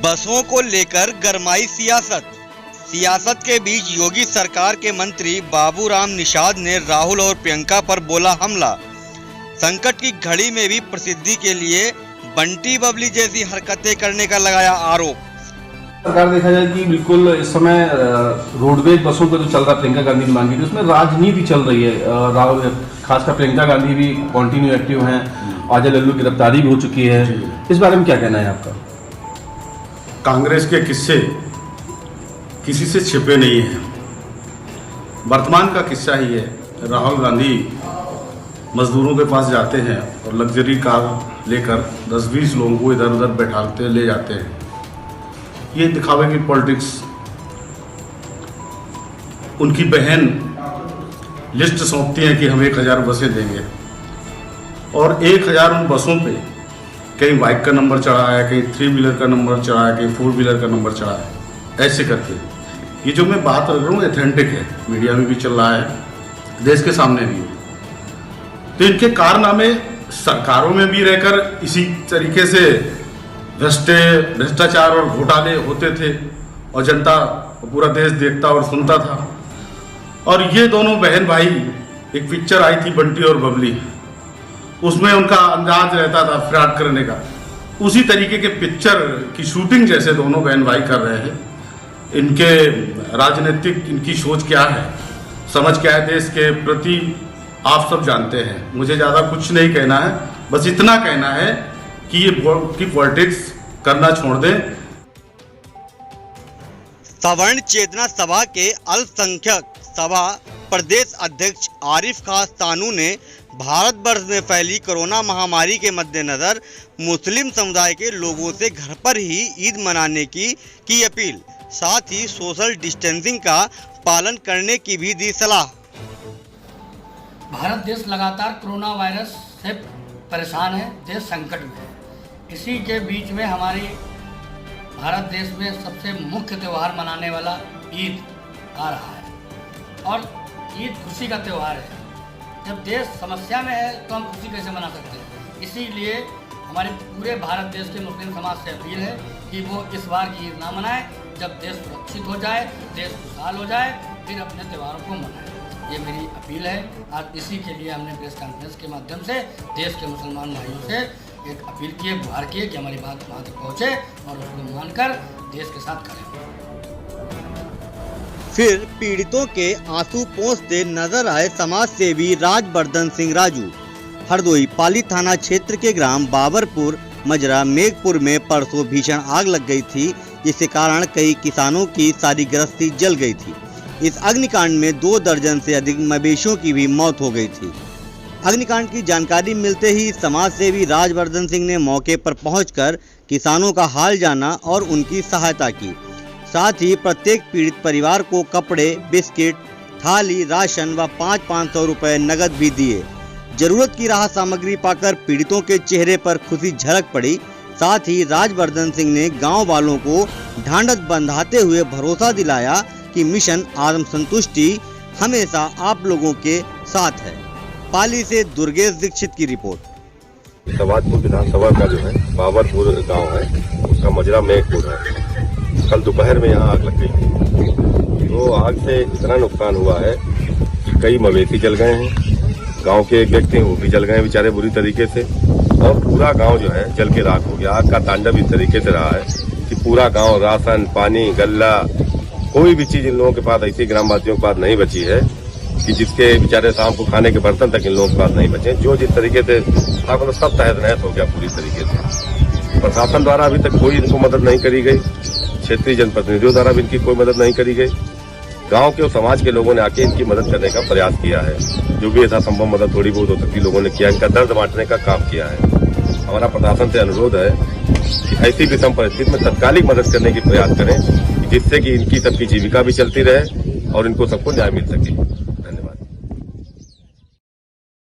बसों को लेकर गरमाई सियासत के बीच योगी सरकार के मंत्री बाबूराम निषाद ने राहुल और प्रियंका पर बोला हमला। संकट की घड़ी में भी प्रसिद्धि के लिए बंटी बबली जैसी हरकतें करने का लगाया आरोप। सरकार देखा जाए कि बिल्कुल इस समय रोडवेज बसों पर जो चल रहा प्रियंका गांधी की मांगी थी उसमें राजनीति चल रही है। राहुल खासकर प्रियंका गांधी भी कंटिन्यू एक्टिव हैं। अजय लल्लू की गिरफ्तारी भी हो चुकी है। इस बारे में क्या कहना है आपका? कांग्रेस के किस्से किसी से छिपे नहीं हैं। वर्तमान का किस्सा ही है। राहुल गांधी मजदूरों के पास जाते हैं और लग्जरी कार लेकर 10-20 लोगों को इधर उधर बैठाते ले जाते हैं। ये दिखावे की पॉलिटिक्स। उनकी बहन लिस्ट सौंपती हैं कि हम 1000 बसें देंगे और 1000 उन बसों पे कहीं बाइक का नंबर चढ़ा है, कहीं 3 व्हीलर का नंबर चढ़ा है, कहीं 4 व्हीलर का नंबर चढ़ा है। ऐसे करके ये जो मैं बात कर रहा हूँ ऑथेंटिक है, मीडिया में भी चल रहा है, देश के सामने भी। तो इनके कारनामे सरकारों में भी रहकर इसी तरीके से भ्रष्टाचार और घोटाले होते थे और जनता पूरा देश देखता और सुनता था। और ये दोनों बहन भाई, एक पिक्चर आई थी बंटी और बबली, उसमें उनका अंदाज रहता था फ्रॉड करने का। उसी तरीके के पिक्चर की शूटिंग जैसे दोनों बहन भाई कर रहे हैं। इनके राजनीतिक इनकी सोच क्या है, समझ क्या है देश के प्रति, आप सब जानते हैं। मुझे ज़्यादा कुछ नहीं कहना है, बस इतना कहना है कि ये की पॉलिटिक्स करना छोड़ दें। सवर्ण चेतना सभा के अल्पसंख्यक सभा प्रदेश अध्यक्ष आरिफ खान तानू ने भारत वर्ष में फैली कोरोना महामारी के मद्देनजर मुस्लिम समुदाय के लोगों से घर पर ही ईद मनाने की अपील, साथ ही सोशल डिस्टेंसिंग का पालन करने की भी दी सलाह। भारत देश लगातार कोरोना वायरस से परेशान है, देश संकट में है। इसी के बीच में हमारी भारत देश में सबसे मुख्य त्यौहार मनाने वाला ईद आ रहा है और ईद खुशी का त्यौहार है। जब देश समस्या में है तो हम खुशी कैसे मना सकते हैं? इसीलिए हमारे पूरे भारत देश के मुस्लिम समाज से अपील है कि वो इस बार की ईद ना मनाएं। जब देश सुरक्षित हो जाए, देश खुशहाल हो जाए, फिर अपने त्योहारों को मनाएं। ये मेरी अपील है। आज इसी के लिए हमने प्रेस कॉन्फ्रेंस के माध्यम से देश के मुसलमान भाइयों से एक अपील की है, गुहार की है कि हमारी बात वहाँ तक पहुँचे और उसको मानकर देश के साथ खड़े। फिर पीड़ितों के आंसू पोंछते नजर आए समाज सेवी राजवर्धन सिंह राजू। हरदोई पाली थाना क्षेत्र के ग्राम बाबरपुर मजरा मेघपुर में परसों भीषण आग लग गई थी, जिसके कारण कई किसानों की सारी गृहस्थी जल गई थी। इस अग्निकांड में 2 दर्जन से अधिक मवेशियों की भी मौत हो गई थी। अग्निकांड की जानकारी मिलते ही समाज सेवी राजवर्धन सिंह ने मौके पर पहुंचकर किसानों का हाल जाना और उनकी सहायता की। साथ ही प्रत्येक पीड़ित परिवार को कपड़े, बिस्किट, थाली, राशन व 500-500 रुपए नगद भी दिए। जरूरत की राहत सामग्री पाकर पीड़ितों के चेहरे पर खुशी झलक पड़ी। साथ ही राजवर्धन सिंह ने गाँव वालों को ढांढस बंधाते हुए भरोसा दिलाया कि मिशन आत्म संतुष्टि हमेशा आप लोगों के साथ है। पाली से दुर्गेश दीक्षित की रिपोर्ट। सवादपुर विधानसभा का जो है बाबरपुर गांव है, उसका मजरा मेघपुर है। कल दोपहर में यहाँ आग लग गई थी। तो आग से इतना नुकसान हुआ है कि कई मवेशी जल गए हैं। गांव के एक व्यक्ति वो भी जल गए हैं बेचारे बुरी तरीके से, और पूरा गांव जो है जल के राख हो गया। आग का तांडव इस तरीके से रहा है कि पूरा गांव राशन, पानी, गल्ला, कोई भी चीज इन लोगों के पास, ऐसी ग्रामवासियों के पास नहीं बची है कि जिसके बेचारे शाम को खाने के बर्तन तक इन लोगों के पास नहीं बचे। जो जिस तरीके से मतलब सब तहत नहत हो गया पूरी तरीके से। प्रशासन द्वारा अभी तक कोई इनको मदद नहीं करी गई, क्षेत्रीय जनप्रतिनिधियों द्वारा भी इनकी कोई मदद नहीं करी गई। गांव के और समाज के लोगों ने आके इनकी मदद करने का प्रयास किया है। जो भी ऐसा संभव मदद थोड़ी बहुत हो सकती लोगों ने किया, इनका दर्द बांटने का काम किया है। हमारा प्रशासन से अनुरोध है कि ऐसी विषम परिस्थिति में तत्कालिक मदद करने की प्रयास करें, जिससे कि इनकी सबकी जीविका भी चलती रहे और इनको सबको न्याय मिल सके।